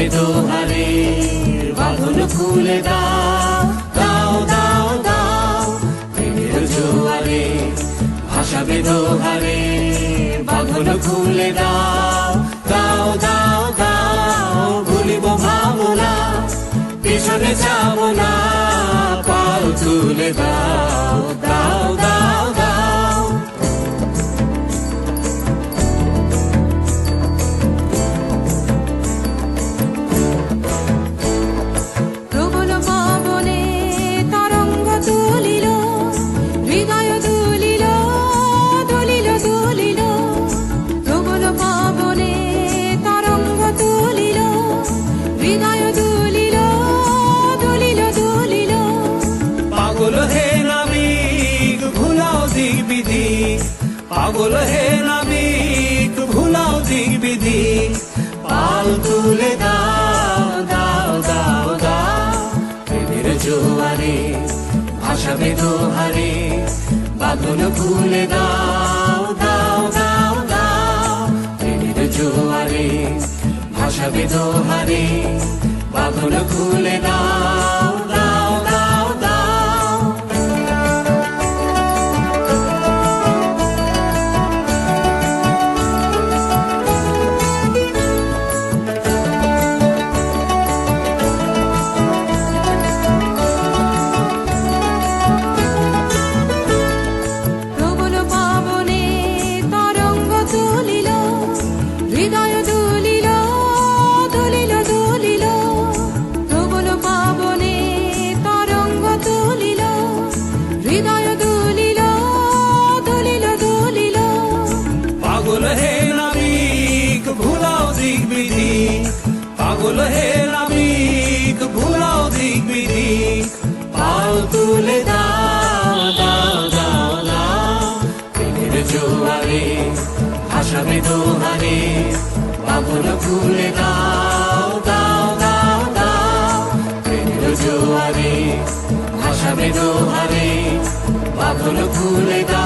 ভাসাবে দোহারে, বাঁধন খুলে দাও, দাও দাও দাও প্রেমের জোয়ারে। ভাসাবে দোহারে, বাঁধন খুলে দাও, দাও দাও দাও ভুলিব ভাবনা, পিছনে যাব না, পাল তুলে দাও, দাও দাও দাও। প্রবল পবনে তরঙ্গ তুলিল, হৃদয় দুলিল, দুলিল দুলিল। প্রবল পবনে তরঙ্গ তুলিল, হৃদয় দুলিল, দুলিল দুলিল। পাগল হে নাবিক ভুলাও দিক বিধি, পাগল হে নাবিক ভুলাও দিক বিধি। পাল তুলে দাও, দাও দাও দাও প্রেমের জোয়ারে। ভাসাবে দোহারে, বাঁধন খুলে দাও, দাও দাও দাও প্রেমের জোয়ারে। ভাসাবে দোহারে, বাঁধন খুলে দাও, দাও দাও দাও। প্রবল পবনে তরঙ্গ তুলিল, হৃদয় দুলিল, দুলিল দুলিল। প্রবল পবনে তরঙ্গ তুলিল, হৃদয় দুলিল, দুলিল দুলিল। পাগল হে নাবিক ভুলাও দিক বিধি, পাগল হে নাবিক ভুলাও দিক বিধি। পাল তুলে দাও, দাও দাও দাও প্রেমের জোয়ারে। ভাসাবে দোহারে, বাঁধন খুলে দাও, দাও দাও দাও প্রেমের জোয়ারে। ভাসাবে দোহারে, বাঁধন খুলে দাও।